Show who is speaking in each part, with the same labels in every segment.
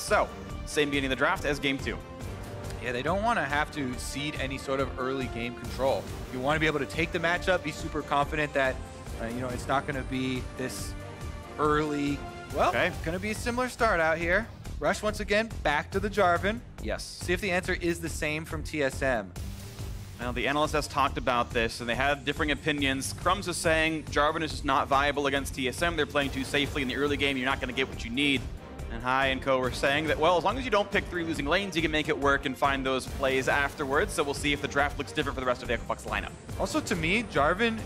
Speaker 1: So, same beginning of the draft as game 2.
Speaker 2: Yeah, they don't want to have to cede any sort of early game control. You want to be able to take the matchup, be super confident that, you know, it's not going to be this early. Well,
Speaker 1: Okay.
Speaker 2: Going to be a similar start out here. Rush once again, back to the Jarvan.
Speaker 1: Yes.
Speaker 2: See if the answer is the same from TSM.
Speaker 1: Now, the analyst has talked about this, and they had differing opinions. Crumbs is saying Jarvan is just not viable against TSM. They're playing too safely in the early game. You're not going to get what you need. And Hai and Co were saying that, well, as long as you don't pick 3 losing lanes, you can make it work and find those plays afterwards. So we'll see if the draft looks different for the rest of the Echo Fox lineup.
Speaker 2: Also, to me, Jarvan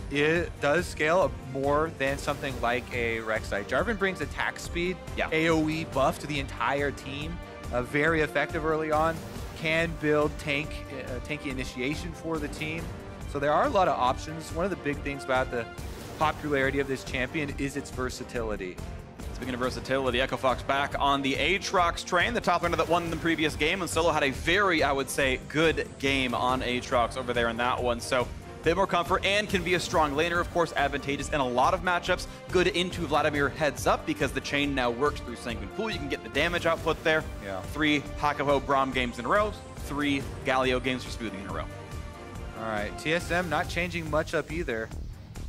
Speaker 2: does scale more than something like a Rek'Sai. Jarvan brings attack speed, AoE buff to the entire team. Very effective early on. Can build tanky initiation for the team. So there are a lot of options. One of the big things about the popularity of this champion is its versatility.
Speaker 1: Speaking of versatility, Echo Fox back on the Aatrox train, the top laner that won the previous game, and Solo had a very, I would say, good game on Aatrox over there in that one. So a bit more comfort and can be a strong laner, of course, advantageous in a lot of matchups. Good into Vladimir heads up because the chain now works through Sanguine Pool. You can get the damage output there. 3 Hakuho Braum games in a row, 3 Galio games for Smoothie in a row.
Speaker 2: All right, TSM not changing much up either.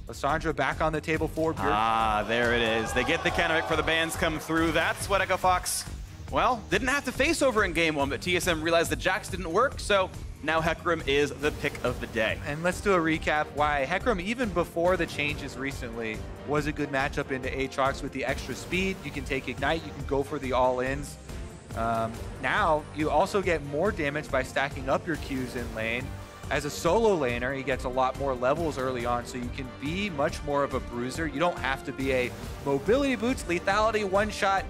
Speaker 2: Lissandra back on the table for Bjork.
Speaker 1: Ah, there it is. They get the Kennebec for the bans come through. That's what Echo Fox, well, didn't have to face over in game 1, but TSM realized the Jax didn't work, so now Hecarim is the pick of the day.
Speaker 2: And let's do a recap why Hecarim, even before the changes recently, was a good matchup into Aatrox with the extra speed. You can take Ignite, you can go for the all-ins. Now, you also get more damage by stacking up your Qs in lane. As a solo laner, he gets a lot more levels early on, so you can be much more of a bruiser. You don't have to be a mobility boots, lethality, one-shot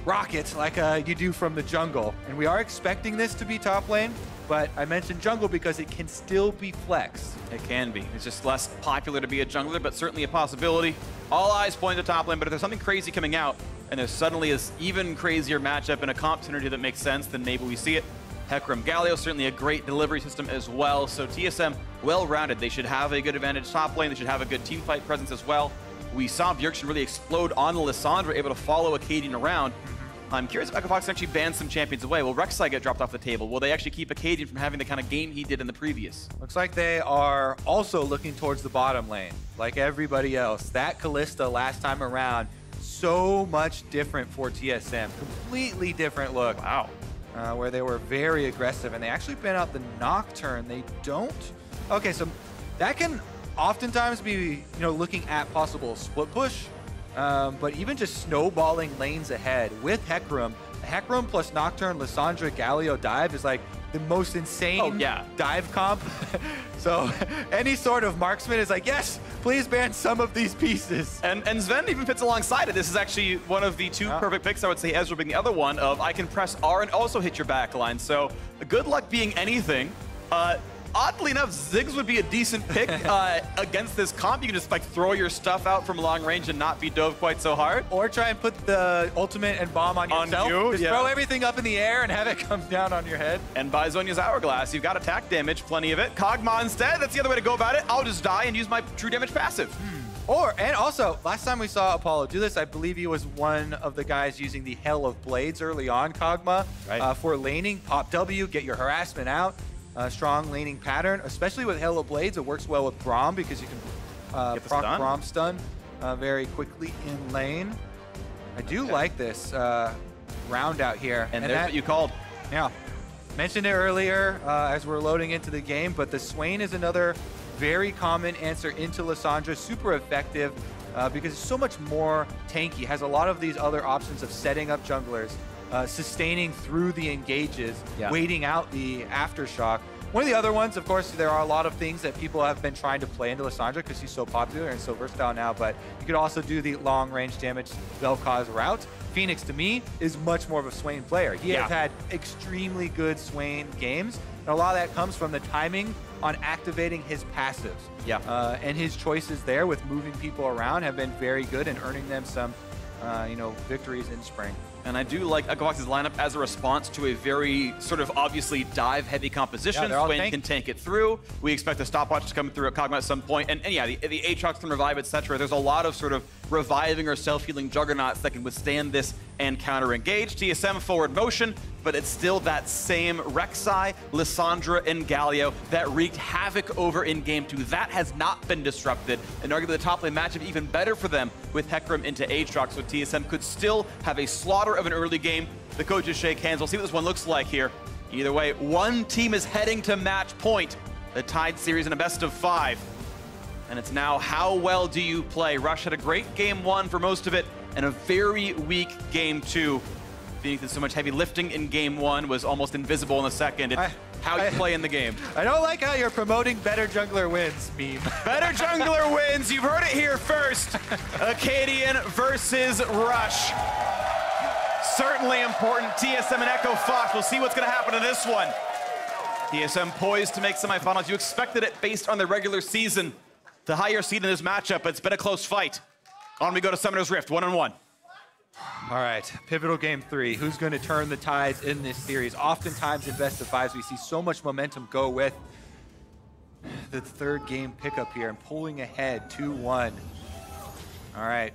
Speaker 2: rocket like you do from the jungle. And we are expecting this to be top lane, but I mentioned jungle because it can still be flexed.
Speaker 1: It can be. It's just less popular to be a jungler, but certainly a possibility. All eyes point to top lane, but if there's something crazy coming out, and there's suddenly this even crazier matchup and a comp synergy that makes sense, then maybe we see it. Hecarim Galio, certainly a great delivery system as well. So TSM, well-rounded. They should have a good advantage top lane. They should have a good team fight presence as well. We saw Bjergsen really explode on Lissandra, able to follow Acadian around. I'm curious if Echo Fox actually bans some champions away. Will Rek'Sai get dropped off the table? Will they actually keep Acadian from having the kind of game he did in the previous?
Speaker 2: Looks like they are also looking towards the bottom lane, like everybody else. That Kalista last time around, so much different for TSM. Completely different look.
Speaker 1: Wow.
Speaker 2: Where they were very aggressive, and they actually ban out the Nocturne. They don't. Okay, so that can oftentimes be, you know, looking at possible split push, but even just snowballing lanes ahead with Hecarim. Hecarim plus Nocturne, Lissandra, Galio dive is like the most insane dive comp. So any sort of marksman is like, yes, please ban some of these pieces.
Speaker 1: And Sven even fits alongside it. This is actually one of the 2 perfect picks. I would say Ezreal being the other one of I can press R and also hit your backline. So good luck being anything. Oddly enough, Ziggs would be a decent pick against this comp. You can just like throw your stuff out from long range and not be dove quite so hard.
Speaker 2: Or try and put the ultimate and bomb on yourself. Just throw everything up in the air and have it come down on your head.
Speaker 1: And by Zhonya's Hourglass, you've got attack damage, plenty of it. Kog'Maw instead, that's the other way to go about it. I'll just die and use my true damage passive.
Speaker 2: And also, last time we saw Apollo do this, I believe he was one of the guys using the Hell of Blades early on, Kog'Maw, for laning. Pop W, get your harassment out. Strong laning pattern, especially with Hell of Blades. It works well with Braum because you can proc Braum stun very quickly in lane. I do like this round out here.
Speaker 1: And there's what you called.
Speaker 2: Yeah. Mentioned it earlier as we're loading into the game, but the Swain is another very common answer into Lissandra. Super effective because it's so much more tanky. Has a lot of these other options of setting up junglers. Sustaining through the engages, waiting out the aftershock. One of the other ones, of course, there are a lot of things that people have been trying to play into Lissandra because he's so popular and so versatile now, but you could also do the long-range damage Vel'Koz route. Phoenix, to me, is much more of a Swain player. He has had extremely good Swain games, and a lot of that comes from the timing on activating his passives. And his choices there with moving people around have been very good and earning them some victories in spring.
Speaker 1: And I do like Echo Fox's lineup as a response to a very sort of obviously dive-heavy composition. Swain can tank it through. We expect the stopwatch to come through at Kog'Maw at some point. And yeah, the Aatrox can revive, etc. There's a lot of sort of reviving or self-healing juggernauts that can withstand this and counter-engage. TSM forward motion, but it's still that same Rek'Sai, Lissandra, and Galio that wreaked havoc over in Game 2. That has not been disrupted, and arguably the top lane matchup even better for them with Hecarim into Aatrox, so TSM could still have a slaughter of an early game. The coaches shake hands. We'll see what this one looks like here. Either way, one team is heading to match point. The tied series in a best of 5. And it's now how well do you play? Rush had a great game 1 for most of it, and a very weak game 2. Phoenix did so much heavy lifting in game 1, was almost invisible in the second. It's how you play in the game.
Speaker 2: I don't like how you're promoting better jungler wins meme.
Speaker 1: Better jungler wins. You've heard it here first. Acadian versus Rush. Certainly important. TSM and Echo Fox. We'll see what's going to happen in this one. TSM poised to make semifinals. You expected it based on the regular season. The higher seed in this matchup, but it's been a close fight. On we go to Summoner's Rift, 1-on-1.
Speaker 2: All right, pivotal game 3. Who's going to turn the tides in this series? Oftentimes in best of 5s, we see so much momentum go with the third game pickup here and pulling ahead 2-1. All right,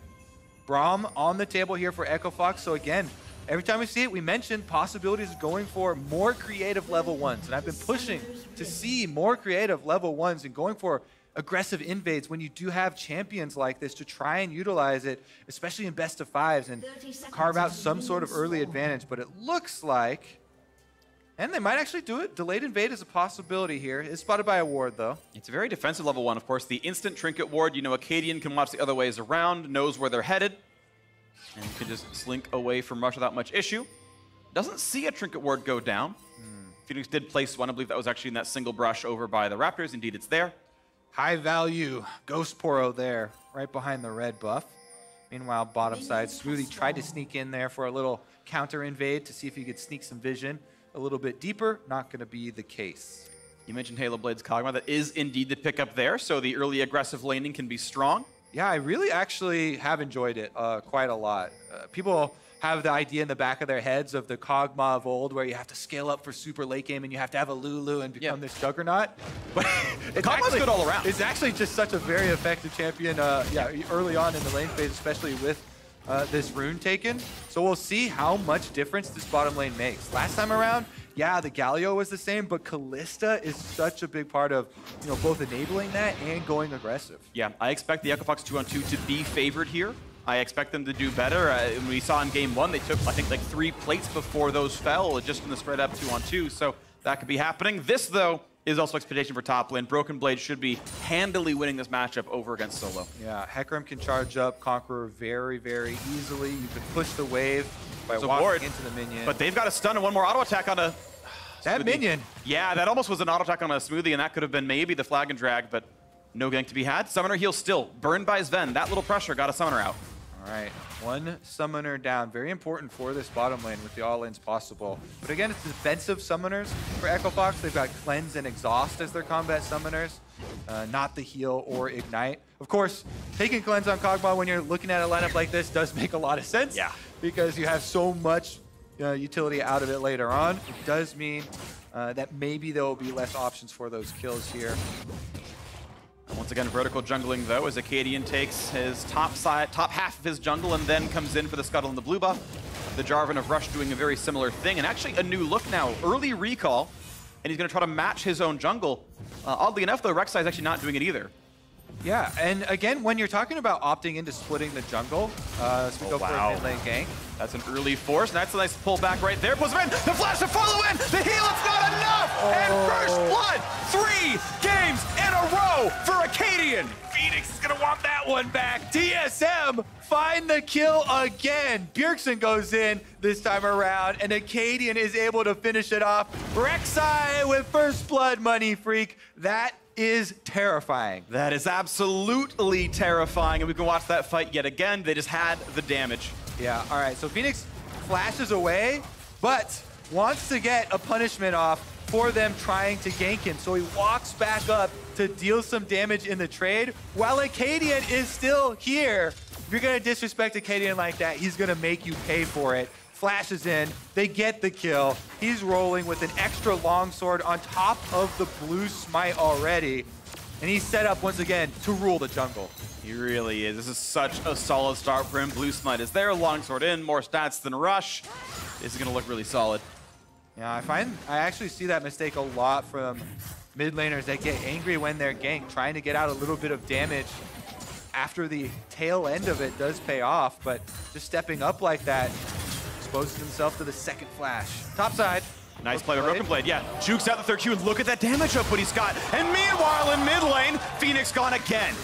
Speaker 2: Braum on the table here for Echo Fox. So again, every time we see it, we mention possibilities of going for more creative level 1s. And I've been pushing to see more creative level 1s and going for aggressive invades when you do have champions like this to try and utilize it, especially in best of 5s, and carve out some sort of early advantage. But it looks like, and they might actually do it, delayed invade is a possibility here. It's spotted by a ward, though.
Speaker 1: It's a very defensive level 1, of course. The instant trinket ward, you know, Acadian can watch the other ways around, knows where they're headed, and can just slink away from Rush without much issue. Doesn't see a trinket ward go down. Phoenix did place one. I believe that was actually in that single brush over by the Raptors. Indeed, it's there.
Speaker 2: High value Ghost Poro there, right behind the red buff. Meanwhile, bottom side, Smoothie tried to sneak in there for a little counter invade to see if he could sneak some vision a little bit deeper. Not going to be the case.
Speaker 1: You mentioned Halo Blade's Kog'Maw. That is indeed the pickup there, so the early aggressive laning can be strong.
Speaker 2: Yeah, I really actually have enjoyed it quite a lot. People have the idea in the back of their heads of the Kog'Maw of old where you have to scale up for super late game and you have to have a Lulu and become this juggernaut. But
Speaker 1: Kog'Maw's good all around.
Speaker 2: It's actually just such a very effective champion early on in the lane phase, especially with this rune taken. So we'll see how much difference this bottom lane makes. Last time around, yeah, the Galio was the same, but Kalista is such a big part of, you know, both enabling that and going aggressive.
Speaker 1: Yeah, I expect the Echo Fox 2-on-2 to be favored here. I expect them to do better. We saw in game 1, they took, I think, like 3 plates before those fell, just in the spread up 2-on-2, so that could be happening. This, though, is also expectation for top lane. Broken Blade should be handily winning this matchup over against Solo.
Speaker 2: Yeah, Hecarim can charge up Conqueror very, very easily. You can push the wave by walking into the minion.
Speaker 1: But they've got a stun and one more auto attack on a...
Speaker 2: That minion.
Speaker 1: Yeah, that almost was an auto attack on a Smoothie, and that could have been maybe the flag and drag, but no gank to be had. Summoner heal still. Burned by Sven. That little pressure got a summoner out.
Speaker 2: All right, one summoner down. Very important for this bottom lane with the all-ins possible. But again, it's defensive summoners for Echo Fox. They've got Cleanse and Exhaust as their combat summoners, not the heal or Ignite. Of course, taking Cleanse on Kog'Maw when you're looking at a lineup like this does make a lot of sense.
Speaker 1: Yeah.
Speaker 2: Because you have so much utility out of it later on. It does mean that maybe there will be less options for those kills here.
Speaker 1: Once again, vertical jungling, though, as Acadian takes his top half of his jungle and then comes in for the Scuttle and the blue buff. The Jarvan of Rush doing a very similar thing, and actually a new look now. Early recall, and he's going to try to match his own jungle. Oddly enough, though, Rek'Sai is actually not doing it either.
Speaker 2: Yeah, and again, when you're talking about opting into splitting the jungle, so we go for a mid-lane gank.
Speaker 1: That's an early force, and that's a nice pullback right there. Pulls him in, the flash to follow in, the heal, it's not enough! And first blood, 3 games in a row for Acadian!
Speaker 2: Phoenix is gonna want that one back. TSM find the kill again. Bjergsen goes in this time around, and Acadian is able to finish it off. Rek'Sai with first blood, Money Freak. That is terrifying.
Speaker 1: That is absolutely terrifying, and we can watch that fight yet again. They just had the damage.
Speaker 2: Yeah, all right, so Phoenix flashes away, but wants to get a punishment off for them trying to gank him. So he walks back up to deal some damage in the trade, while Acadian is still here. If you're gonna disrespect Acadian like that, he's gonna make you pay for it. Flashes in, they get the kill. He's rolling with an extra longsword on top of the blue smite already. and he's set up once again to rule the jungle.
Speaker 1: He really is. This is such a solid start for him. Blue Smite is there, longsword in, more stats than Rush. This is going to look really solid.
Speaker 2: Yeah, I actually see that mistake a lot from mid laners that get angry when they're ganked, trying to get out a little bit of damage after the tail end of it does pay off, but just stepping up like that exposes himself to the second flash. Top side.
Speaker 1: Nice play with Broken Blade, yeah. Jukes out the third Q, and look at that damage output he's got. And meanwhile, in mid lane, Phoenix gone again.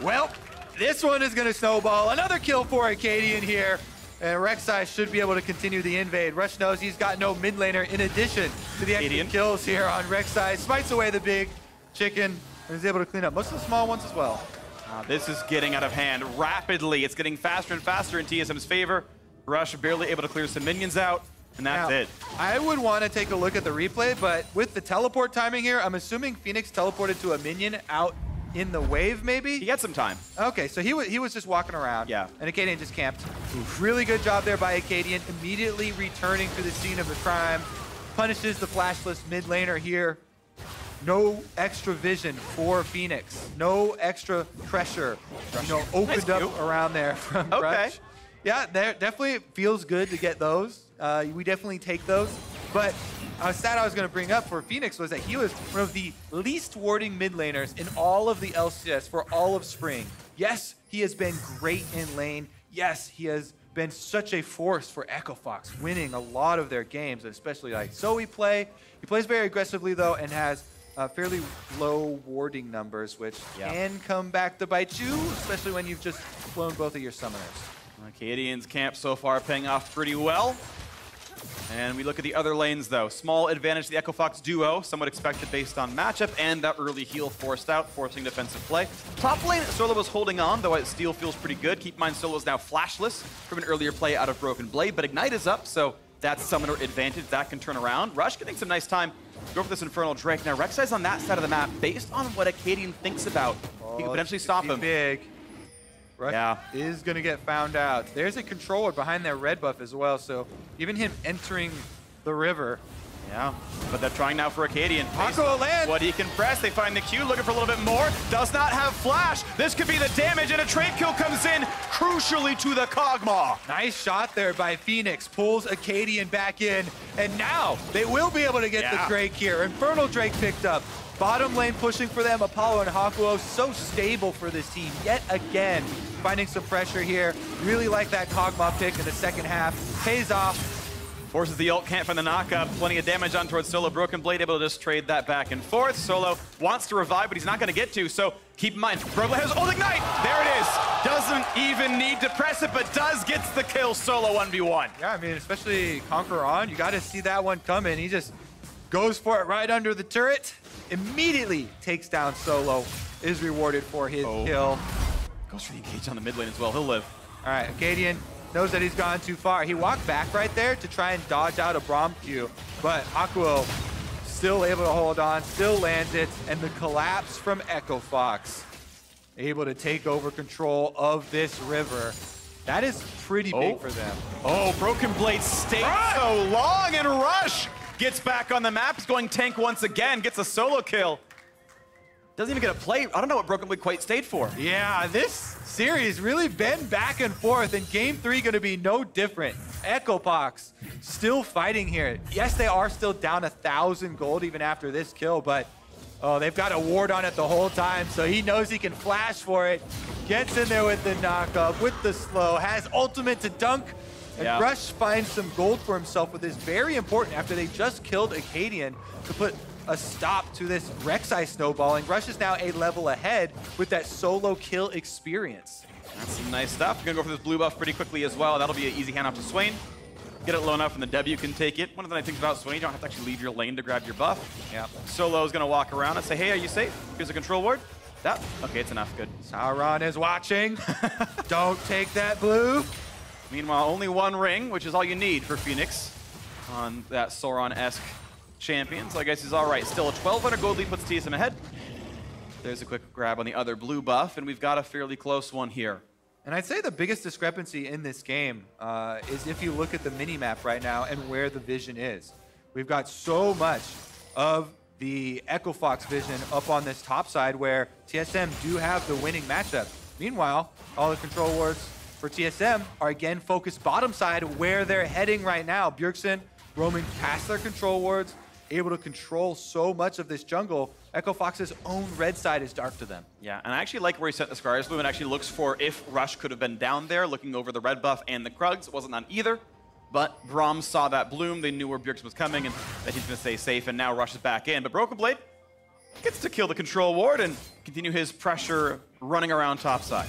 Speaker 2: Well, this one is gonna snowball. Another kill for Acadian here. And Rek'Sai should be able to continue the invade. Rush knows he's got no mid laner in addition to the extra kills here on Rek'Sai. Smites away the big chicken and is able to clean up most of the small ones as well.
Speaker 1: This is getting out of hand rapidly. It's getting faster and faster in TSM's favor. Rush barely able to clear some minions out, and that's it.
Speaker 2: I would want to take a look at the replay, but with the teleport timing here, I'm assuming Phoenix teleported to a minion out in the wave, maybe?
Speaker 1: He had some time.
Speaker 2: Okay, so he was just walking around.
Speaker 1: Yeah.
Speaker 2: And Acadian just camped. Really good job there by Acadian, immediately returning to the scene of the crime. Punishes the flashless mid laner here. No extra vision for Phoenix. No extra pressure, opened up around there from Rush. Yeah, there definitely feels good to get those. We definitely take those. But a stat I was going to bring up for Phoenix was that he was one of the least warding mid laners in all of the LCS for all of spring. Yes, he has been great in lane. Yes, he has been such a force for Echo Fox, winning a lot of their games, especially like Zoe play. He plays very aggressively though, and has fairly low warding numbers, which can come back to bite you, especially when you've just flown both of your summoners.
Speaker 1: Acadian's camp so far paying off pretty well. And we look at the other lanes, though. Small advantage to the Echo Fox duo, somewhat expected based on matchup, and that early heal forced out, forcing defensive play. Top lane, Solo was holding on, though Steel feels pretty good. Keep in mind, Solo is now flashless from an earlier play out of Broken Blade, but Ignite is up, so that's summoner advantage. That can turn around. Rush getting some nice time. Go for this Infernal Drake. Now, Rek'Sai's on that side of the map. Based on what Acadian thinks about, he can potentially stop him.
Speaker 2: Big. Rush is going to get found out. There's a controller behind that red buff as well, so even him entering the river.
Speaker 1: Yeah, but they're trying now for Acadian.
Speaker 2: Hakuo lands.
Speaker 1: What he can press, they find the Q, looking for a little bit more. Does not have flash. This could be the damage, and a trade kill comes in, crucially to the Kog'Maw.
Speaker 2: Nice shot there by Phoenix, pulls Acadian back in, and now they will be able to get the Drake here. Infernal Drake picked up. Bottom lane pushing for them, Apollo and Hakuo, so stable for this team. Yet again, finding some pressure here. Really like that Kog'Maw pick in the second half. Pays off.
Speaker 1: Forces the ult, can't find the knockup. Plenty of damage on towards Solo. Broken Blade able to just trade that back and forth. Solo wants to revive, but he's not going to get to, so keep in mind, Broken Blade has ult Ignite. There it is. Doesn't even need to press it, but does gets the kill. Solo 1v1.
Speaker 2: Yeah, I mean, especially Conquer On, you got to see that one coming. He just goes for it right under the turret. Immediately takes down Solo, is rewarded for his kill.
Speaker 1: Goes for the engage on the mid lane as well. He'll live.
Speaker 2: All right, Acadian knows that he's gone too far. He walked back right there to try and dodge out a Braum Q, but Hakuo still able to hold on, still lands it, and the collapse from Echo Fox, able to take over control of this river. That is pretty big for them.
Speaker 1: Oh, Broken Blade stayed so long, and Rush gets back on the map. He's going tank once again, gets a solo kill. Doesn't even get a play. I don't know what Broken Blade quite stayed for.
Speaker 2: Yeah, this series really been back and forth, and game 3 going to be no different. Echo Fox still fighting here. Yes, they are still down 1,000 gold even after this kill, but they've got a ward on it the whole time, so he knows he can flash for it. Gets in there with the knockup, with the slow, has ultimate to dunk. And Rush finds some gold for himself, with this very important after they just killed Acadian to put a stop to this Rek'Sai snowballing. Rush is now a level ahead with that solo kill experience.
Speaker 1: That's some nice stuff. We're gonna go for this blue buff pretty quickly as well. That'll be an easy handoff to Swain. Get it low enough and the W can take it. One of the nice things about Swain, you don't have to actually leave your lane to grab your buff. Yeah. Solo is gonna walk around and say, hey, are you safe? Here's a control ward. Okay, it's enough, good.
Speaker 2: Sauron is watching. Don't take that blue.
Speaker 1: Meanwhile, only one ring, which is all you need for Phoenix on that Sauron-esque champion. So I guess he's all right. Still a 1,200 gold lead puts TSM ahead. There's a quick grab on the other blue buff, and we've got a fairly close one here.
Speaker 2: And I'd say the biggest discrepancy in this game is if you look at the mini-map right now and where the vision is. We've got so much of the Echo Fox vision up on this top side where TSM do have the winning matchup. Meanwhile, all the control wards for TSM are again focused bottom side where they're heading right now. Bjergsen roaming past their control wards, able to control so much of this jungle. Echo Fox's own red side is dark to them.
Speaker 1: Yeah, and I actually like where he set the Scars Bloom. It actually looks for if Rush could have been down there, looking over the red buff and the Krugs. It wasn't on either, but Braum saw that Bloom. They knew where Bjergsen was coming and that he's going to stay safe, and now Rush is back in. But Broken Blade gets to kill the control ward and continue his pressure running around top side.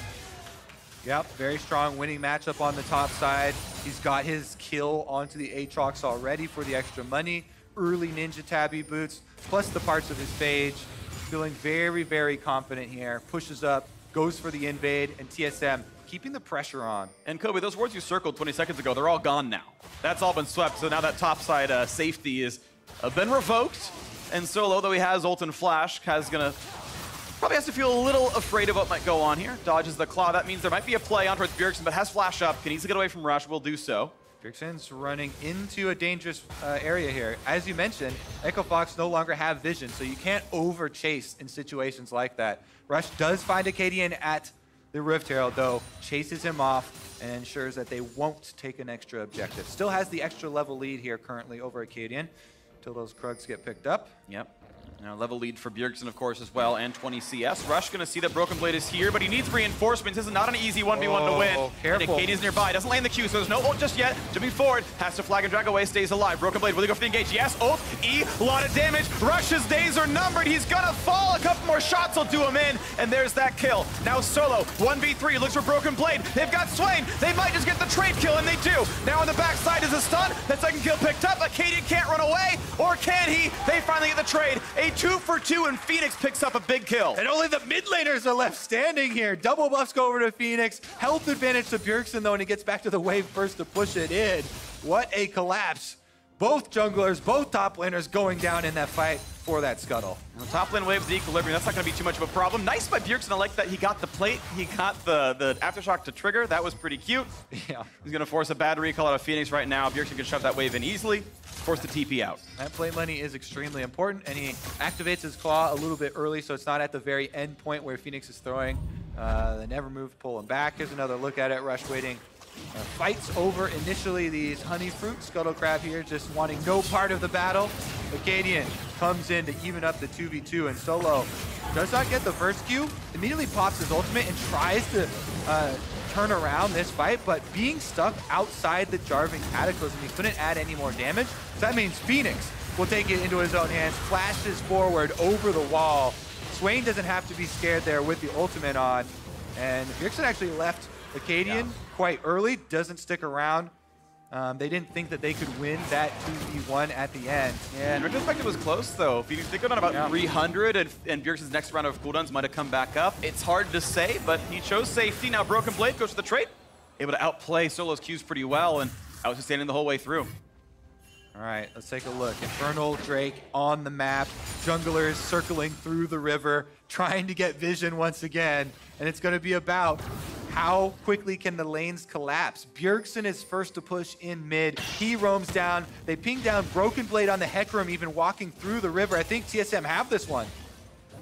Speaker 2: Yep, very strong winning matchup on the top side. He's got his kill onto the Aatrox already for the extra money. Early Ninja Tabby boots, plus the parts of his Phage. Feeling very, very confident here. Pushes up, goes for the invade, and TSM keeping the pressure on.
Speaker 1: And Kobe, those wards you circled 20 seconds ago, they're all gone now. That's all been swept, so now that top side safety is been revoked. And Solo, though he has ult and flash, probably has to feel a little afraid of what might go on here. Dodges the claw. That means there might be a play on towards Bjergsen, but has flash up. Can easily get away from Rush. Will do so.
Speaker 2: Bjergsen's running into a dangerous area here. As you mentioned, Echo Fox no longer have vision, so you can't over chase in situations like that. Rush does find Acadian at the Rift Herald, though, chases him off and ensures that they won't take an extra objective. Still has the extra level lead here currently over Acadian until those Krugs get picked up.
Speaker 1: Yep. Now level lead for Bjergsen, of course, as well, and 20 CS. Rush going to see that Broken Blade is here, but he needs reinforcements. This is not an easy 1v1 to win.
Speaker 2: Careful.
Speaker 1: And Acadian's nearby. Doesn't land the Q, so there's no ult just yet. Jumping forward, has to flag and drag away, stays alive. Broken Blade, will he go for the engage? Yes, ult, E, a lot of damage. Rush's days are numbered. He's going to fall. A couple more shots will do him in, and there's that kill. Now Solo, 1v3, looks for Broken Blade. They've got Swain. They might just get the trade kill, and they do. Now on the backside is a stun. That second kill picked up. Acadian can't run away, or can he? They finally get the trade. A 2-for-2, and Phoenix picks up a big kill.
Speaker 2: And only the mid laners are left standing here. Double buffs go over to Phoenix. Health advantage to Bjergsen, though, and he gets back to the wave first to push it in. What a collapse. Both junglers, both top laners going down in that fight for that scuttle.
Speaker 1: Well, top lane waves the equilibrium. That's not going to be too much of a problem. Nice by Bjergsen. I like that he got the plate. He got the aftershock to trigger. That was pretty cute.
Speaker 2: Yeah.
Speaker 1: He's going to force a bad recall out of Phoenix right now. Bjergsen can shove that wave in easily. Force the TP out.
Speaker 2: That plate money is extremely important, and he activates his claw a little bit early, so it's not at the very end point where Phoenix is throwing. They never move to pull him back. Here's another look at it. Rush waiting. Fights over initially these honey fruit. Scuttle Crab here just wanting no part of the battle. Acadian comes in to even up the 2v2, and Solo does not get the first Q. Immediately pops his ultimate and tries to turn around this fight, but being stuck outside the Jarvan Cataclysm, he couldn't add any more damage. So that means Phoenix will take it into his own hands, flashes forward over the wall. Swain doesn't have to be scared there with the ultimate on, and Bjergsen actually left Acadian quite early, doesn't stick around. They didn't think that they could win that 2v1 at the end.
Speaker 1: Yeah, in retrospect, it was close, though. Phoenix did go down about 300, and Bjergsen's next round of cooldowns might have come back up. It's hard to say, but he chose safety. Now Broken Blade goes to the trade, able to outplay Solo's Qs pretty well, and out sustaining the whole way through.
Speaker 2: All right, let's take a look. Infernal Drake on the map. Junglers circling through the river, trying to get vision once again. And it's going to be about how quickly can the lanes collapse. Bjergsen is first to push in mid. He roams down. They ping down Broken Blade on the Hecarim, even walking through the river. I think TSM have this one.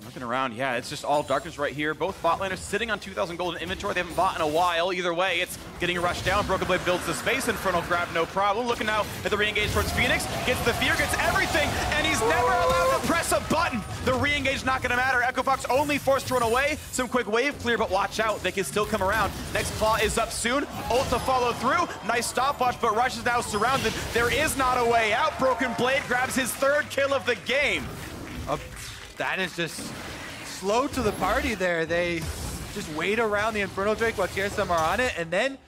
Speaker 1: Looking around, yeah, it's just all darkness right here. Both bot laners sitting on 2,000 gold in inventory. They haven't bought in a while. Either way, it's getting rushed down. Broken Blade builds the space. Infernal grab, no problem. Looking now at the re-engage towards Phoenix. Gets the fear, gets everything, and he's never allowed to press a button. The re-engage not going to matter. Echo Fox only forced to run away. Some quick wave clear, but watch out. They can still come around. Next claw is up soon. Ult to follow through. Nice stopwatch, but Rush is now surrounded. There is not a way out. Broken Blade grabs his third kill of the game.
Speaker 2: That is just slow to the party there. They just wait around the Infernal Drake while TSM are on it, and then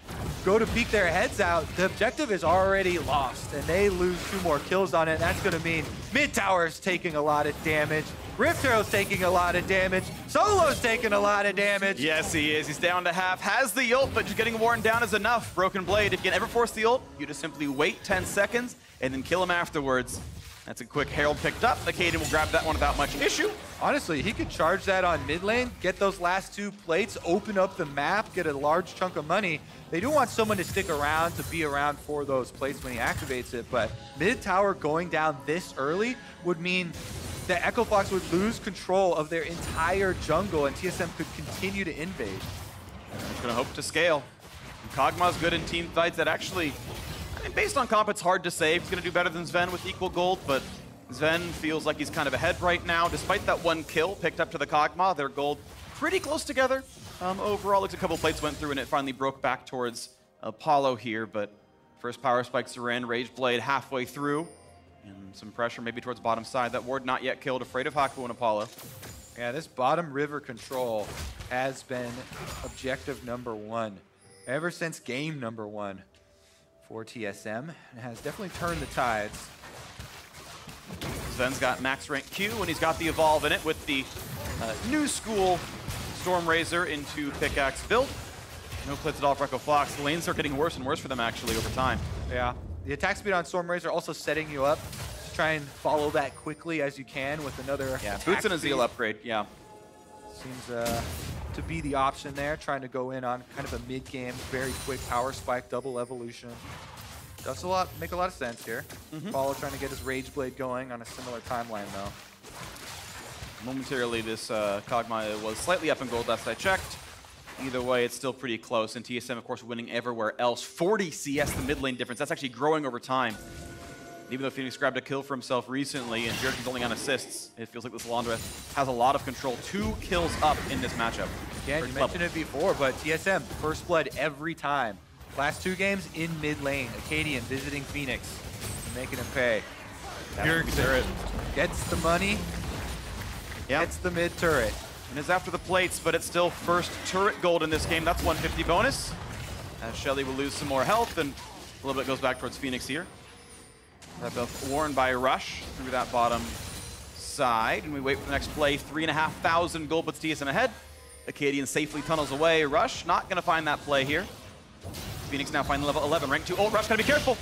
Speaker 2: go to peek their heads out. The objective is already lost, and they lose 2 more kills on it. That's going to mean mid tower's taking a lot of damage. Rift Herald's taking a lot of damage. Solo's taking a lot of damage.
Speaker 1: Yes, he is. He's down to half. Has the ult, but just getting worn down is enough. Broken Blade, if you can ever force the ult, you just simply wait 10 seconds and then kill him afterwards. That's a quick Herald picked up. Acadian will grab that one without much issue.
Speaker 2: Honestly, he could charge that on mid lane, get those last 2 plates, open up the map, get a large chunk of money. They do want someone to stick around, to be around for those plates when he activates it, but mid tower going down this early would mean that Echo Fox would lose control of their entire jungle and TSM could continue to invade.
Speaker 1: Just gonna hope to scale. And Kog'Maw's good in team fights that actually, I mean, based on comp, it's hard to say if he's gonna do better than Zven with equal gold, but Zven feels like he's kind of ahead right now. Despite that one kill picked up to the Kog'Maw, their gold pretty close together. Overall, looks a couple plates went through and it finally broke back towards Apollo here, but first power spikes are in, Rage Blade halfway through, and some pressure maybe towards bottom side. That ward not yet killed, afraid of Haku and Apollo.
Speaker 2: Yeah, this bottom river control has been objective #1 ever since game #1 for TSM, and has definitely turned the tides.
Speaker 1: Zven's got max rank Q, and he's got the evolve in it with the new school Stormrazor into pickaxe build. No plates at all for Echo Fox. The lanes are getting worse and worse for them actually over time.
Speaker 2: Yeah, the attack speed on Stormrazor also setting you up to try and follow that quickly as you can with another
Speaker 1: Boots and a Zeal upgrade, yeah.
Speaker 2: Seems to be the option there, trying to go in on kind of a mid-game, very quick power spike, double evolution. Does make a lot of sense here. Apollo trying to get his Rage Blade going on a similar timeline though.
Speaker 1: Momentarily, this Kog'Maw was slightly up in gold last I checked. Either way, it's still pretty close. And TSM, of course, winning everywhere else. 40 CS, the mid lane difference. That's actually growing over time. Even though Phoenix grabbed a kill for himself recently and Bjergsen's only on assists, it feels like this Lilandra has a lot of control. 2 kills up in this matchup.
Speaker 2: Yeah, you mentioned it before, but TSM, first blood every time. Last 2 games in mid lane. Acadian visiting Phoenix, making him pay. Bjergsen gets the money. It's the mid turret.
Speaker 1: And is after the plates, but it's still first turret gold in this game. That's 150 bonus. As Shelly will lose some more health, and a little bit goes back towards Phoenix here. That both warned by Rush through that bottom side. And we wait for the next play. 3,500 gold puts TSM ahead. Acadian safely tunnels away. Rush not going to find that play here. Phoenix now finally level 11. Rank 2 ult. Rush, gotta be careful.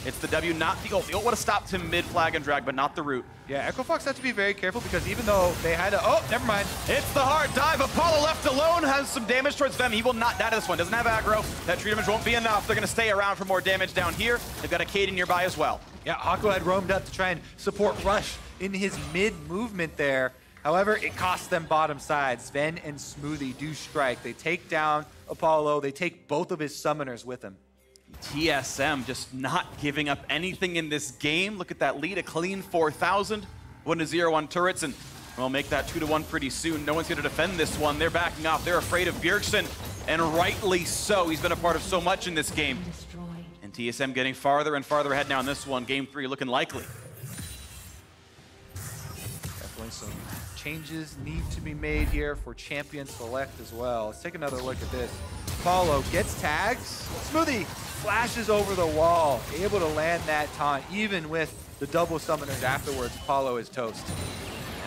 Speaker 1: It's the W, not the ult. The ult would have stopped him mid-flag and drag, but not the root.
Speaker 2: Yeah, Echo Fox had to be very careful because even though they had to... Oh, never mind.
Speaker 1: It's the hard dive. Apollo left alone has some damage towards them. He will not die to this one. Doesn't have aggro. That tree damage won't be enough. They're going to stay around for more damage down here. They've got Acadian nearby as well.
Speaker 2: Yeah, Haku had roamed up to try and support Rush in his mid-movement there. However, it costs them bottom side. Zven and Smoothie do strike. They take down Apollo. They take both of his summoners with him.
Speaker 1: TSM just not giving up anything in this game. Look at that lead, a clean 4,000. 1-0 on turrets, and we'll make that 2-1 pretty soon. No one's going to defend this one. They're backing off. They're afraid of Bjergsen, and rightly so. He's been a part of so much in this game. And TSM getting farther and farther ahead now in this one. Game 3 looking likely.
Speaker 2: Definitely some changes need to be made here for champion select as well. Let's take another look at this. Apollo gets tagged. Smoothie flashes over the wall, able to land that taunt, even with the double summoners afterwards. Apollo is toast.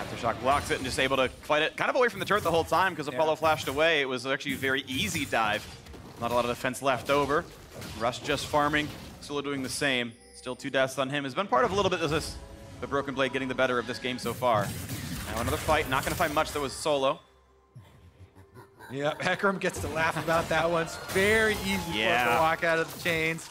Speaker 1: Aftershock blocks it and just able to fight it kind of away from the turret the whole time because Apollo flashed away. It was actually a very easy dive. Not a lot of defense left over. Rush just farming, still doing the same. Still 2 deaths on him. Has been part of a little bit of this, the Broken Blade getting the better of this game so far. Now another fight, not going to find much that was solo.
Speaker 2: Yeah, Hecarim gets to laugh about that one. It's very easy for us to walk out of the chains.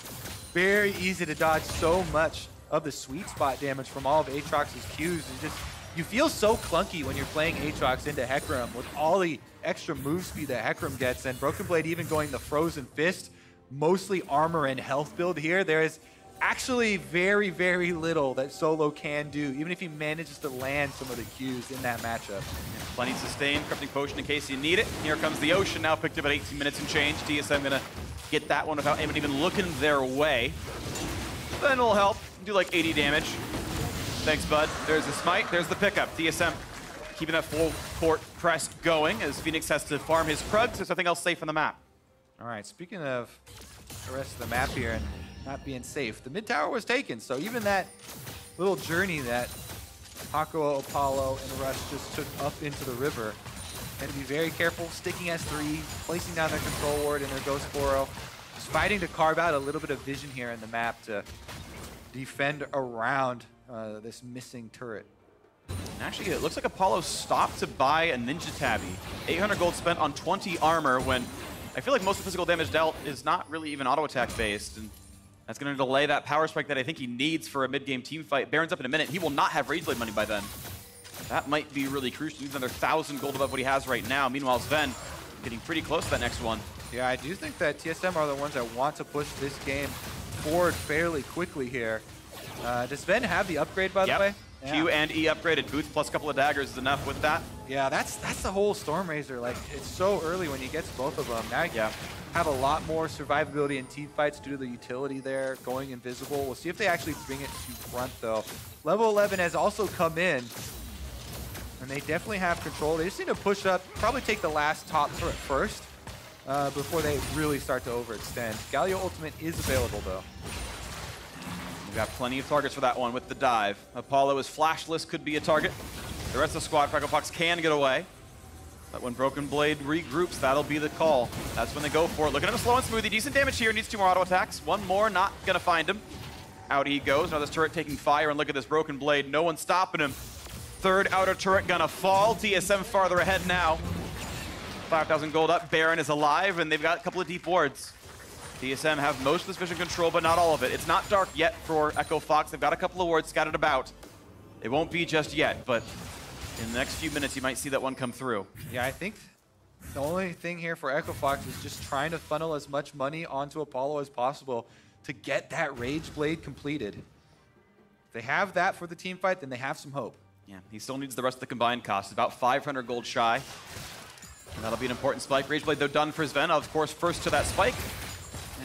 Speaker 2: Very easy to dodge so much of the sweet spot damage from all of Aatrox's Qs. And you feel so clunky when you're playing Aatrox into Hecarim with all the extra move speed that Hecarim gets. And Broken Blade even going the Frozen Fist, mostly armor and health build here. There is actually very, very little that Solo can do, even if he manages to land some of the Qs in that matchup.
Speaker 1: Plenty sustain, Corrupting Potion in case you need it. Here comes the Ocean, now picked up at 18 minutes and change. TSM gonna get that one without anyone even looking their way. Then it'll help, do like 80 damage. Thanks, bud. There's the smite, there's the pickup. TSM keeping that full court press going as Phoenix has to farm his Krugs. There's nothing else safe on the map.
Speaker 2: All right, speaking of the rest of the map here and not being safe, the mid tower was taken, so even that little journey that Haku, Apollo, and Rush just took up into the river, and to be very careful, sticking S3, placing down their control ward and their Ghost Boro, just fighting to carve out a little bit of vision here in the map to defend around this missing turret.
Speaker 1: And actually, it looks like Apollo stopped to buy a Ninja Tabby. 800 gold spent on 20 armor when I feel like most of the physical damage dealt is not really even auto attack based. And That's going to delay that power spike that I think he needs for a mid-game team fight. Baron's up in a minute. He will not have Rage Blade money by then. That might be really crucial. He needs another 1,000 gold above what he has right now. Meanwhile, Sven getting pretty close to that next one.
Speaker 2: Yeah, I do think that TSM are the ones that want to push this game forward fairly quickly here. Does Sven have the upgrade, by the way? Yeah.
Speaker 1: Q and E upgraded. Boots plus a couple of daggers is enough with that.
Speaker 2: Yeah, that's the whole Stormrazor. Like, it's so early when he gets both of them. Now you have a lot more survivability in team fights due to the utility there, going invisible. We'll see if they actually bring it to front, though. Level 11 has also come in, and they definitely have control. They just need to push up, probably take the last top turret first before they really start to overextend. Galio Ultimate is available, though.
Speaker 1: We've got plenty of targets for that one with the dive. Apollo is flashless, could be a target. The rest of the squad, Echo Fox can get away. But when Broken Blade regroups, that'll be the call. That's when they go for it. Look at him slow and smoothie. Decent damage here. Needs 2 more auto attacks. 1 more, not going to find him. Out he goes. Now this turret taking fire, and look at this Broken Blade. No one's stopping him. 3rd outer turret going to fall. TSM farther ahead now. 5,000 gold up. Baron is alive, and they've got a couple of deep wards. TSM have most of this vision control, but not all of it. It's not dark yet for Echo Fox. They've got a couple of wards scattered about. It won't be just yet, but in the next few minutes, you might see that one come through.
Speaker 2: Yeah, I think the only thing here for Echo Fox is just trying to funnel as much money onto Apollo as possible to get that Rage Blade completed. If they have that for the team fight, then they have some hope.
Speaker 1: Yeah, he still needs the rest of the combined cost. About 500 gold shy. And that'll be an important spike. Rage Blade, though, done for Sven. Of course, first to that spike.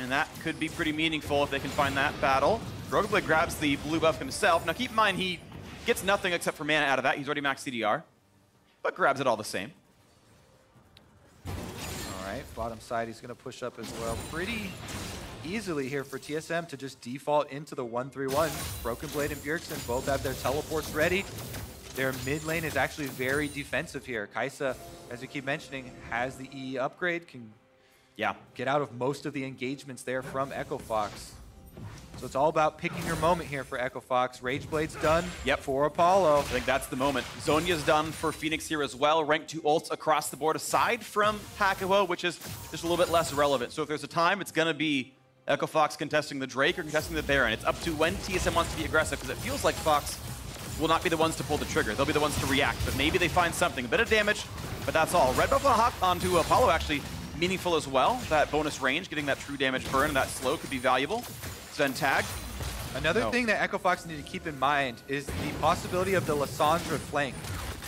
Speaker 1: And that could be pretty meaningful if they can find that battle. Broken Blade grabs the blue buff himself. Now keep in mind, he gets nothing except for mana out of that. He's already max CDR, but grabs it all the same.
Speaker 2: All right, bottom side, he's going to push up as well. Pretty easily here for TSM to just default into the 1-3-1. Broken Blade and Bjergsen both have their teleports ready. Their mid lane is actually very defensive here. Kai'Sa, as we keep mentioning, has the EE upgrade, can get out of most of the engagements there from Echo Fox. So it's all about picking your moment here for Echo Fox. Rage Blade's done for Apollo.
Speaker 1: I think that's the moment. Zhonya's done for Phoenix here as well. Rank 2 ults across the board, aside from Hakuho, which is just a little bit less relevant. So if there's a time, it's going to be Echo Fox contesting the Drake or contesting the Baron. It's up to when TSM wants to be aggressive, because it feels like Fox will not be the ones to pull the trigger. They'll be the ones to react, but maybe they find something. A bit of damage, but that's all. Red buff onto Apollo actually meaningful as well. That bonus range, getting that true damage burn and that slow could be valuable. Sven tagged.
Speaker 2: Another thing that Echo Fox need to keep in mind is the possibility of the Lissandra flank.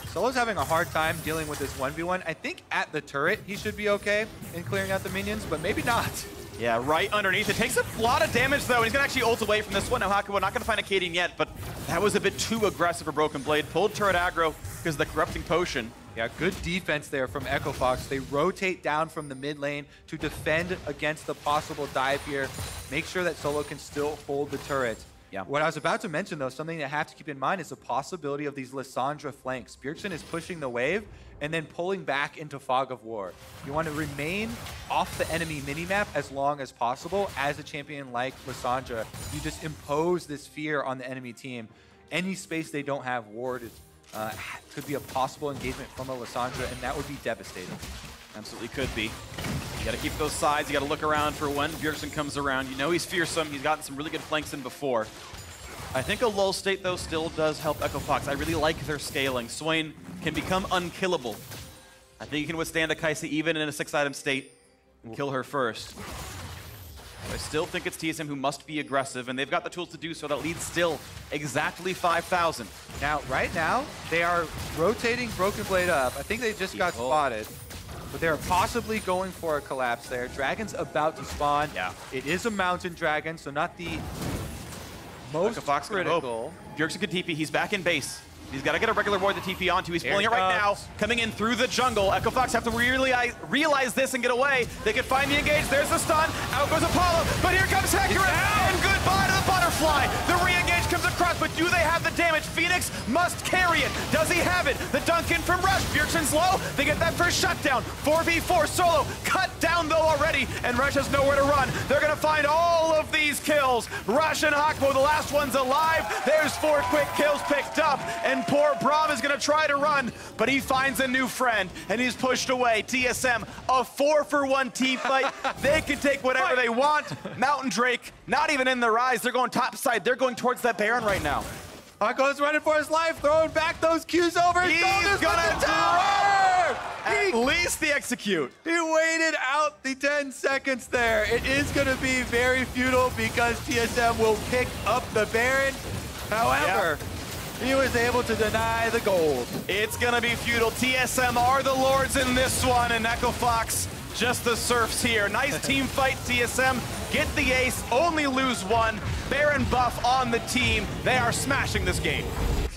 Speaker 2: Solo's having a hard time dealing with this 1v1. I think at the turret he should be okay in clearing out the minions, but maybe not.
Speaker 1: Yeah, right underneath. It takes a lot of damage, though, and he's going to actually ult away from this one. Now, Hakuho not going to find a Cadian yet, but that was a bit too aggressive for Broken Blade. Pulled turret aggro because of the Corrupting Potion.
Speaker 2: Yeah, good defense there from Echo Fox. They rotate down from the mid lane to defend against the possible dive here. Make sure that Solo can still hold the turret.
Speaker 1: Yeah.
Speaker 2: What I was about to mention, though, something to have to keep in mind is the possibility of these Lissandra flanks. Bjergsen is pushing the wave and then pulling back into Fog of War. You want to remain off the enemy minimap as long as possible. As a champion like Lissandra, you just impose this fear on the enemy team. Any space they don't have ward could be a possible engagement from a Lissandra, and that would be devastating.
Speaker 1: Absolutely could be. You got to keep those sides. You got to look around for when Bjergsen comes around. You know he's fearsome. He's gotten some really good flanks in before. I think a lull state, though, still does help Echo Fox. I really like their scaling. Swain can become unkillable. I think he can withstand a Kai'Sa even in a 6-item state and kill her first. I still think it's TSM who must be aggressive, and they've got the tools to do so. That leads still exactly 5,000.
Speaker 2: Now, right now, they are rotating Broken Blade up. I think they just got spotted, but they're possibly going for a collapse there. Dragon's about to spawn.
Speaker 1: Yeah.
Speaker 2: It is a mountain dragon, so not the most critical.
Speaker 1: Bjergsen can TP. He's back in base. He's got to get a regular ward to TP onto. He's pulling it right now. Coming in through the jungle. Echo Fox have to realize this and get away. They can find the engage. There's the stun. Out goes Apollo. But here comes Hecarim. And goodbye to the butterfly. The re-engage comes across, but do they have the damage? Phoenix must carry it. Does he have it? The dunk in from Rush. Bjergsen's low. They get that first shutdown. 4v4 solo. Cut down though already, and Rush has nowhere to run. They're gonna find all of these kills. Rush and Hakpo, the last one's alive. There's 4 quick kills picked up, and poor Braum is gonna try to run, but he finds a new friend, and he's pushed away. TSM, a 4-for-1 team fight. They can take whatever they want. Mountain Drake, not even in their eyes. They're going top side. They're going towards that Baron right now.
Speaker 2: Hakpo's running for his life, throwing back those Qs over his shoulders.
Speaker 1: He's gonna drop! At least the execute.
Speaker 2: He waited out the 10 seconds there. It is gonna be very futile because TSM will pick up the Baron. However, he was able to deny the gold.
Speaker 1: It's gonna be futile. TSM are the lords in this one, and Echo Fox just the serfs here. Nice team fight, TSM. Get the ace, only lose one. Baron buff on the team. They are smashing this game.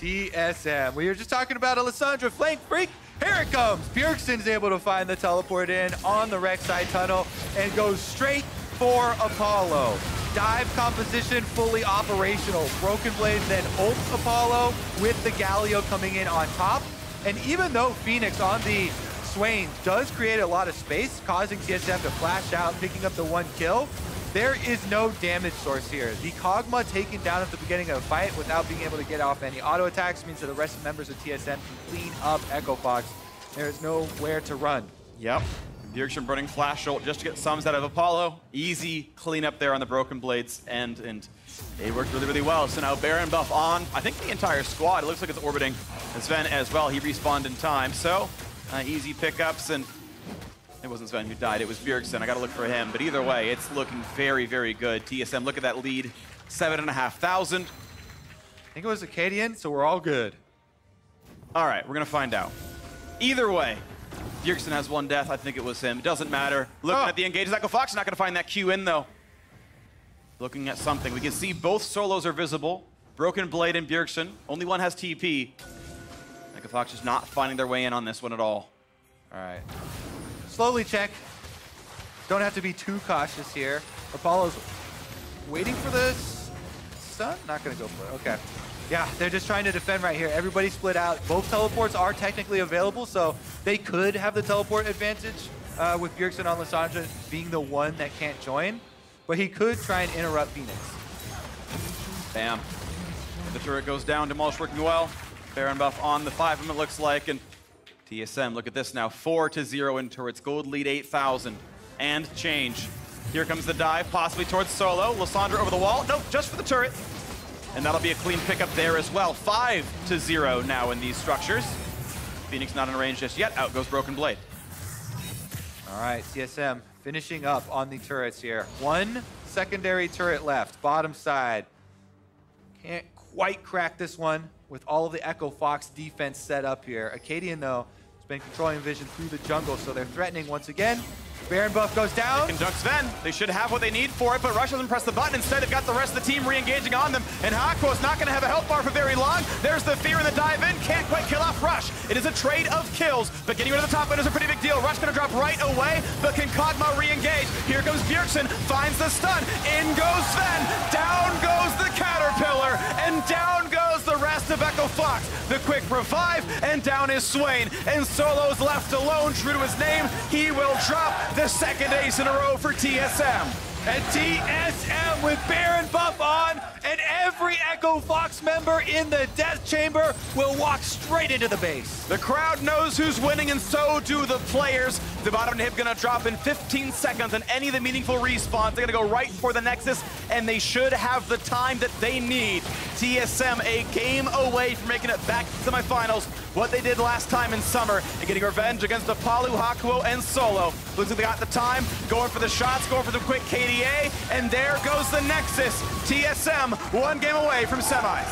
Speaker 2: TSM. We were just talking about Alessandra flank freak. Here it comes. Bjergsen's able to find the teleport in on the Rek'Sai tunnel and goes straight for Apollo. Dive composition fully operational. Broken Blade then ult Apollo with the Galio coming in on top. And even though Phoenix on the Swain does create a lot of space, causing TSM to flash out, picking up the 1 kill, there is no damage source here. The Kog'Maw taken down at the beginning of the fight without being able to get off any auto attacks means that the rest of members of TSM can clean up Echo Fox. There is nowhere to run.
Speaker 1: Yep. Bjergsen burning flash ult just to get sums out of Apollo. Easy cleanup there on the Broken Blades end, and they worked really, really well. So now Baron buff on, I think the entire squad. It looks like it's orbiting Sven as well. He respawned in time, so easy pickups, and it wasn't Sven who died, it was Bjergsen. I gotta look for him, but either way, it's looking very, very good. TSM, look at that lead, 7,500.
Speaker 2: I think it was Acadian, so we're all good.
Speaker 1: All right, we're gonna find out. Either way, Bjergsen has 1 death. I think it was him. It doesn't matter. Looking at the engages, Echo Fox not gonna find that Q in though. Looking at something. We can see both solos are visible. Broken Blade and Bjergsen. Only one has TP. Echo Fox is not finding their way in on this one at all.
Speaker 2: All right. Slowly check. Don't have to be too cautious here. Apollo's waiting for the stun. Not gonna go for it. Okay. Yeah, they're just trying to defend right here. Everybody split out. Both teleports are technically available, so they could have the teleport advantage with Bjergsen on Lissandra being the one that can't join. But he could try and interrupt Phoenix.
Speaker 1: Bam. The turret goes down. Demolish working well. Baron buff on the 5 of them, it looks like. And TSM, look at this now. 4-0 in turrets. Gold lead 8,000. And change. Here comes the dive, possibly towards solo. Lissandra over the wall. Nope, just for the turret. And that'll be a clean pickup there as well. 5-0 now in these structures. Phoenix not in range just yet. Out goes Broken Blade.
Speaker 2: All right, TSM finishing up on the turrets here. 1 secondary turret left, bottom side. Can't quite crack this one with all of the Echo Fox defense set up here. Acadian, though, has been controlling vision through the jungle, so they're threatening once again. Baron buff goes down.
Speaker 1: They can dunk Sven. They should have what they need for it, but Rush doesn't press the button. Instead, they've got the rest of the team re-engaging on them, and Hakpo's not going to have a health bar for very long. There's the fear in the dive in. Can't quite kill off Rush. It is a trade of kills, but getting rid of the top lane is a pretty big deal. Rush going to drop right away, but can Kog'Maw re-engage? Here comes Bjergsen, finds the stun. In goes Sven. Down goes the Caterpillar, and down goes the rest of Echo Fox. The quick revive, and down is Swain. And Solo's left alone, true to his name. He will drop the second ace in a row for TSM.
Speaker 2: And TSM with Baron buff on, and every Echo Fox member in the death chamber will walk straight into the base.
Speaker 1: The crowd knows who's winning, and so do the players. The bottom inhib gonna drop in 15 seconds, and any of the meaningful respawns, they're gonna go right for the Nexus, and they should have the time that they need. TSM a game away from making it back to the semifinals. What they did last time in summer, and getting revenge against Apollo, Hakpo, and Solo. Looks like they got the time, going for the shots, going for the quick KDA, and there goes the Nexus. TSM 1 game away from semis.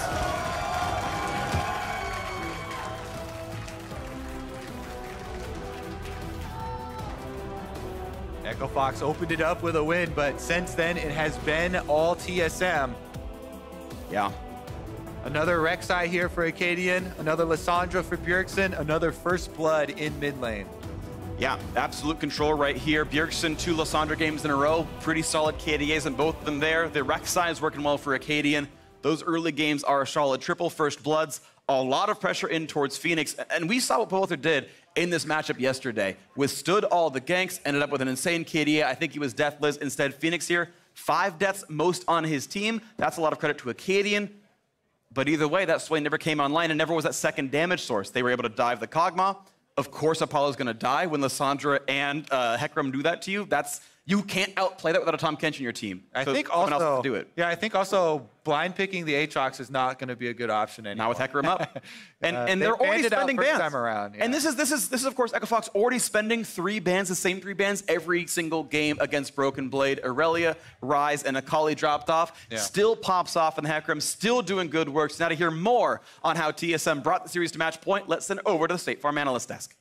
Speaker 2: Echo Fox opened it up with a win, but since then it has been all TSM.
Speaker 1: Yeah.
Speaker 2: Another Rek'Sai here for Acadian, another Lissandra for Bjergsen, another first blood in mid lane.
Speaker 1: Yeah, absolute control right here. Bjergsen 2 Lissandra games in a row. Pretty solid KDAs in both of them there. The Rek'Sai is working well for Acadian. Those early games are a solid triple first bloods, a lot of pressure in towards Phoenix, and we saw what Bolter did in this matchup yesterday. Withstood all the ganks, ended up with an insane KDA. I think he was deathless. Instead, Phoenix here, 5 deaths, most on his team. That's a lot of credit to Acadian. But either way, that Swain never came online and never was that second damage source. They were able to dive the Kog'Maw. Of course, Apollo's going to die when Lissandra and Hecarim do that to you. You can't outplay that without a Tom Kench in your team.
Speaker 2: I think also,
Speaker 1: else has to do it.
Speaker 2: Yeah, I think also blind picking the Aatrox is not going to be a good option anymore.
Speaker 1: Not with Hecarim up. And they're already spending bans.
Speaker 2: Time around, yeah.
Speaker 1: And this is of course Echo Fox already spending 3 bans, the same 3 bans every single game against Broken Blade. Aurelia, Ryze, and Akali dropped off. Yeah. Still pops off in the Hecarim, still doing good work. So now to hear more on how TSM brought the series to match point, let's send it over to the State Farm analyst desk.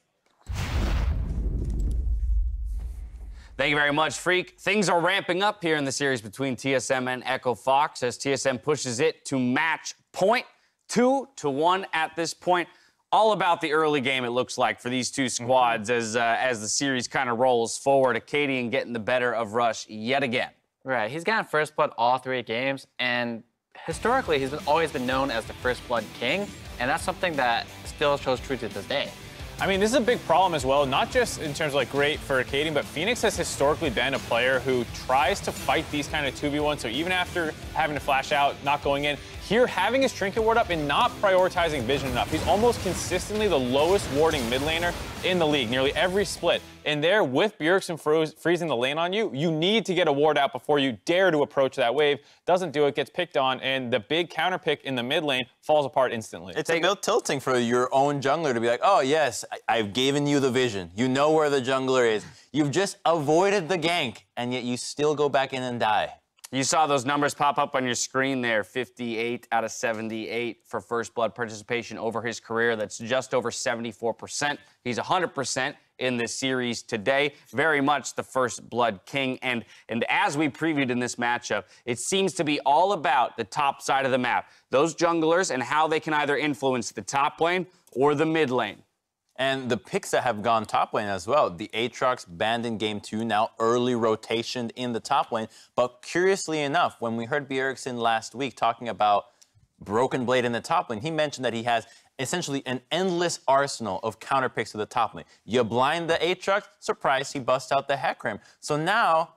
Speaker 3: Thank you very much, Freak. Things are ramping up here in the series between TSM and Echo Fox as TSM pushes it to match point, 2-1 at this point. All about the early game, it looks like, for these two squads as the series kind of rolls forward. Acadian getting the better of Rush yet again.
Speaker 4: Right, he's gotten first blood all 3 games, and historically, he's always been known as the first blood king, and that's something that still shows true to this day.
Speaker 5: I mean, this is a big problem as well, not just in terms of like great for Acadian, but Phoenix has historically been a player who tries to fight these kind of 2v1. So even after having to flash out, not going in, here having his trinket ward up and not prioritizing vision enough. He's almost consistently the lowest warding mid laner in the league, nearly every split. And there, with Bjergsen freezing the lane on you, you need to get a ward out before you dare to approach that wave. Doesn't do it, gets picked on, and the big counter pick in the mid lane falls apart instantly.
Speaker 6: It's a bit tilting for your own jungler to be like, oh yes, I've given you the vision. You know where the jungler is. You've just avoided the gank, and yet you still go back in and die.
Speaker 3: You saw those numbers pop up on your screen there, 58 out of 78 for first blood participation over his career. That's just over 74%. He's 100% in this series today. Very much the first blood king. And as we previewed in this matchup, it seems to be all about the top side of the map. Those junglers and how they can either influence the top lane or the mid lane.
Speaker 6: And the picks that have gone top lane as well. The Aatrox banned in Game 2, now early rotation in the top lane. But curiously enough, when we heard Bjergsen last week talking about Broken Blade in the top lane, he mentioned that he has essentially an endless arsenal of counter picks to the top lane. You blind the Aatrox, surprise, he busts out the Hecarim. So now,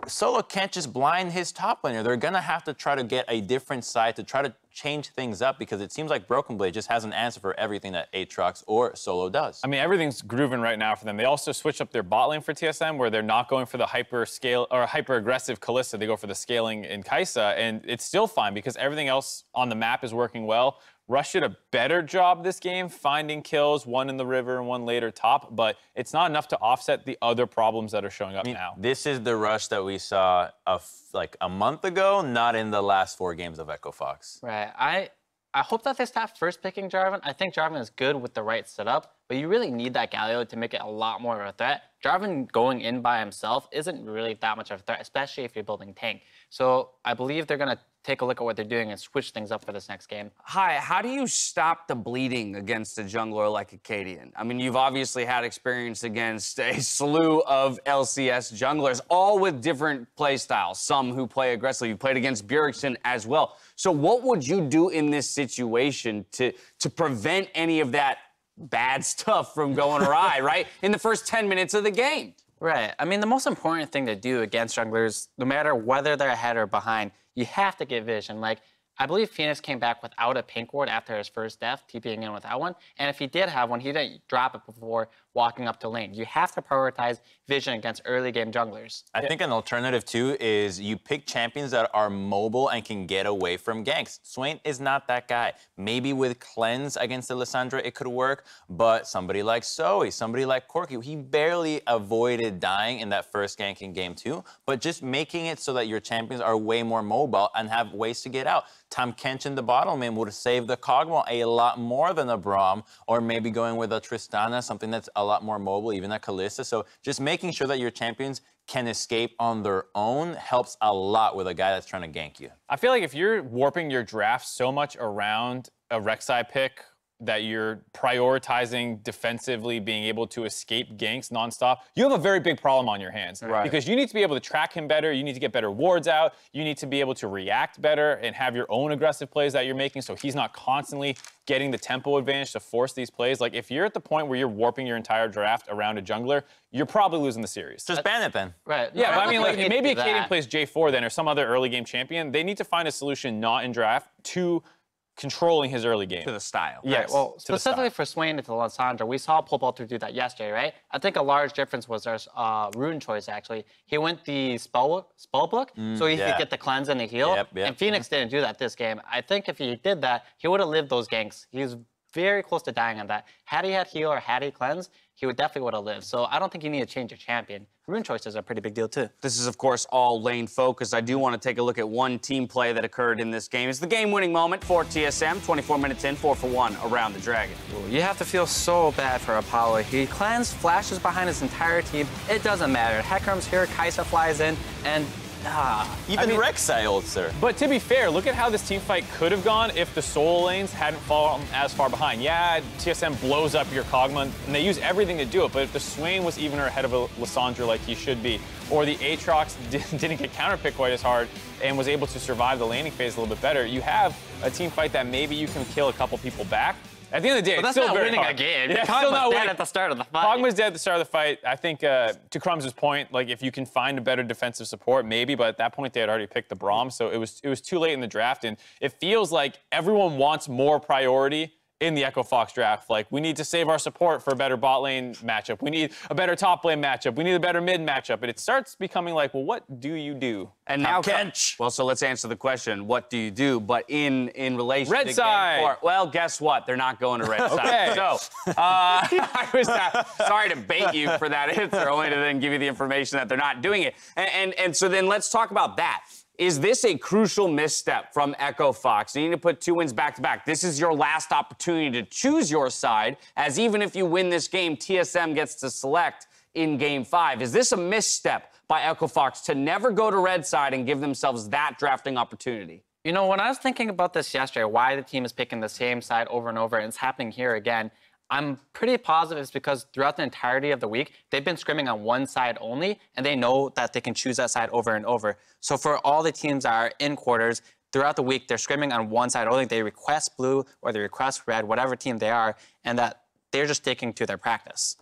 Speaker 6: Solo can't just blind his top laner. They're going to have to try to get a different side to try to change things up because it seems like Broken Blade just has an answer for everything that Aatrox or Solo does.
Speaker 5: I mean, everything's grooving right now for them. They also switched up their bot lane for TSM where they're not going for the hyper aggressive Kalista. They go for the scaling in Kai'Sa, and it's still fine because everything else on the map is working well. Rush did a better job this game, finding kills, one in the river and one later top, but it's not enough to offset the other problems that are showing up now.
Speaker 6: This is the Rush that we saw like a month ago, not in the last 4 games of Echo Fox.
Speaker 4: Right. I hope that they stop first picking Jarvan. I think Jarvan is good with the right setup, but you really need that Galio to make it a lot more of a threat. Jarvan going in by himself isn't really that much of a threat, especially if you're building tank. So I believe they're going to take a look at what they're doing and switch things up for this next game.
Speaker 3: Hi, how do you stop the bleeding against a jungler like Acadian? I mean, you've obviously had experience against a slew of LCS junglers, all with different play styles, some who play aggressively. You played against Bjergsen as well. So what would you do in this situation to prevent any of that bad stuff from going awry, right, in the first 10 minutes of the game?
Speaker 4: Right. I mean, the most important thing to do against junglers, no matter whether they're ahead or behind, you have to get vision. Like, I believe Phoenix came back without a pink ward after his first death, TPing in without one. And if he did have one, he didn't drop it before walking up to lane. You have to prioritize vision against early game junglers.
Speaker 6: I think an alternative, too, is you pick champions that are mobile and can get away from ganks. Swain is not that guy. Maybe with Cleanse against the Lissandra, it could work. But somebody like Zoe, somebody like Corky, he barely avoided dying in that first gank in Game 2. But just making it so that your champions are way more mobile and have ways to get out. Tom Kench in the bottom lane would have saved the Kog'Maw a lot more than a Braum, or maybe going with a Tristana, something that's a lot more mobile, even a Kalista. So just making sure that your champions can escape on their own helps a lot with a guy that's trying to gank you.
Speaker 5: I feel like if you're warping your draft so much around a Rek'Sai pick, that you're prioritizing defensively, being able to escape ganks nonstop, you have a very big problem on your hands.
Speaker 3: Right.
Speaker 5: Because you need to be able to track him better, you need to get better wards out, you need to be able to react better and have your own aggressive plays that you're making so he's not constantly getting the tempo advantage to force these plays. Like, if you're at the point where you're warping your entire draft around a jungler, you're probably losing the series.
Speaker 6: Just ban it then.
Speaker 4: Right.
Speaker 5: Yeah, but I mean, like, maybe a
Speaker 4: Kaden
Speaker 5: Kaden plays J4 then, or some other early game champion. They need to find a solution not in draft to controlling his early game.
Speaker 3: To the style.
Speaker 5: Yes,
Speaker 4: Right, well,
Speaker 5: to the
Speaker 4: specifically
Speaker 5: style.
Speaker 4: for Swain and to Lysandra, we saw Pulbalter do that yesterday, right? I think a large difference was their rune choice, actually. He went the spell book, so he could get the cleanse and the heal.
Speaker 6: Yep.
Speaker 4: And Phoenix didn't do that this game. I think if he did that, he would have lived those ganks. He was very close to dying on that. Had he had heal or had he cleanse, he definitely would have lived. So I don't think you need to change your champion. Rune choices are a pretty big deal, too.
Speaker 3: This is, of course, all lane focused. I do want to take a look at one team play that occurred in this game. It's the game-winning moment for TSM. 24 minutes in, 4-for-1 around the Dragon.
Speaker 4: You have to feel so bad for Apollo. He cleanse flashes behind his entire team. It doesn't matter. Hecarim's here, Kai'Sa flies in, and
Speaker 6: Even Rek'Sai ults her.
Speaker 5: But to be fair, look at how this team fight could have gone if the solo lanes hadn't fallen as far behind. Yeah, TSM blows up your Kog'Maw, and they use everything to do it, but if the Swain was even ahead of a Lysandra like he should be, or the Aatrox didn't get counterpicked quite as hard and was able to survive the laning phase a little bit better, you have a team fight that maybe you can kill a couple people back. At the end of the day,
Speaker 4: but
Speaker 5: it's
Speaker 4: that's
Speaker 5: still
Speaker 4: not
Speaker 5: very
Speaker 4: winning
Speaker 5: hard.
Speaker 4: a game.
Speaker 5: Yeah,
Speaker 4: Kog'Maw's
Speaker 5: still not
Speaker 4: dead
Speaker 5: winning.
Speaker 4: at the start of the fight.
Speaker 5: Kog'Maw's dead at the start of the fight. I think, to Crumbs' point, like, if you can find a better defensive support, maybe, but at that point they had already picked the Braum, so it was too late in the draft, and it feels like everyone wants more priority in the Echo Fox draft. Like, we need to save our support for a better bot lane matchup. We need a better top lane matchup. We need a better mid matchup. And it starts becoming like, well, what do you do?
Speaker 3: And now,
Speaker 6: Kench.
Speaker 3: well, so let's answer the question, what do you do? But in relation
Speaker 5: Red
Speaker 3: to
Speaker 5: side.
Speaker 3: Game 4, well, guess what? They're not going to red
Speaker 5: Okay.
Speaker 3: side. So, I was sorry to bait you for that answer, only to then give you the information that they're not doing it. And so then let's talk about that. Is this a crucial misstep from Echo Fox? You need to put 2 wins back-to-back. This is your last opportunity to choose your side, as even if you win this game, TSM gets to select in Game 5. Is this a misstep by Echo Fox to never go to red side and give themselves that drafting opportunity?
Speaker 4: You know, when I was thinking about this yesterday, why the team is picking the same side over and over, and it's happening here again, I'm pretty positive it's because throughout the entirety of the week, they've been scrimming on one side only, and they know that they can choose that side over and over. So for all the teams that are in quarters, throughout the week, they're scrimming on one side only. They request blue or they request red, whatever team they are, and that they're just sticking to their practice.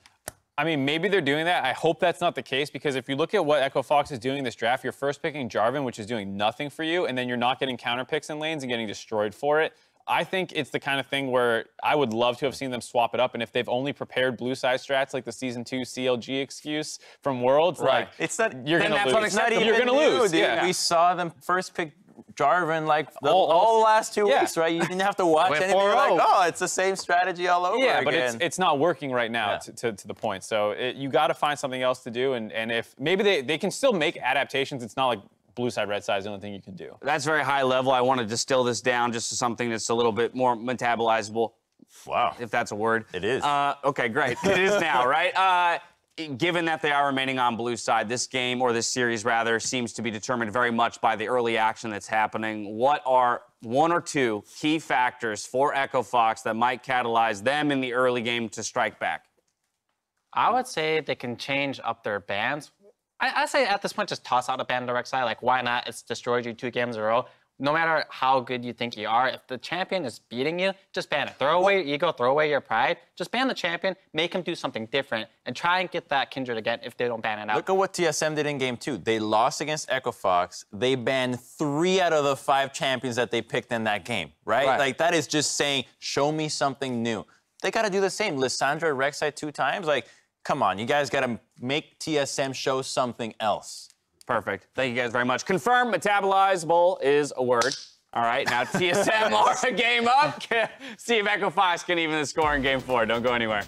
Speaker 5: I mean, maybe they're doing that. I hope that's not the case, because if you look at what Echo Fox is doing in this draft, you're first picking Jarvan, which is doing nothing for you, and then you're not getting counter picks in lanes and getting destroyed for it. I think it's the kind of thing where I would love to have seen them swap it up, and if they've only prepared blue side strats like the Season 2 CLG excuse from Worlds, like,
Speaker 6: It's not.
Speaker 5: you're
Speaker 6: then
Speaker 5: going to
Speaker 6: that's
Speaker 5: lose.
Speaker 6: not even
Speaker 5: You're going to
Speaker 6: new,
Speaker 5: lose.
Speaker 6: dude.
Speaker 5: Yeah.
Speaker 6: We saw them first pick Jarvan like
Speaker 5: All
Speaker 6: the last 2
Speaker 5: yeah.
Speaker 6: weeks, right? You didn't have to watch
Speaker 4: Went
Speaker 6: anything. You're like,
Speaker 4: 4-0.
Speaker 6: oh, it's the same strategy all over
Speaker 5: Yeah,
Speaker 6: again.
Speaker 5: but it's not working right now to the point. So you got to find something else to do, and if maybe they can still make adaptations. It's not like blue side, red side is the only thing you can do.
Speaker 3: That's very high level. I want to distill this down just to something that's a little bit more metabolizable.
Speaker 6: Wow.
Speaker 3: If that's a word.
Speaker 6: It is.
Speaker 3: Okay, great. It is now, right? Given that they are remaining on blue side, this game, or this series rather, seems to be determined very much by the early action that's happening. What are 1 or 2 key factors for Echo Fox that might catalyze them in the early game to strike back?
Speaker 4: I would say they can change up their bans. I say at this point, just toss out a ban direct side. Like, why not? It's destroyed you 2 games in a row. No matter how good you think you are, if the champion is beating you, just ban it. Throw away your ego, throw away your pride. Just ban the champion, make him do something different, and try and get that Kindred again if they don't ban it out.
Speaker 6: Look at what TSM did in Game 2. They lost against Echo Fox. They banned 3 out of the 5 champions that they picked in that game, right? Like, that is just saying, show me something new. They got to do the same. Lysandra Rek'Sai 2 times. Like, come on, you guys got to make TSM show something else.
Speaker 3: Perfect. Thank you guys very much. Confirm metabolizable is a word. All right, now TSM are a game up. See if Echo Fox can even the score in Game 4. Don't go anywhere.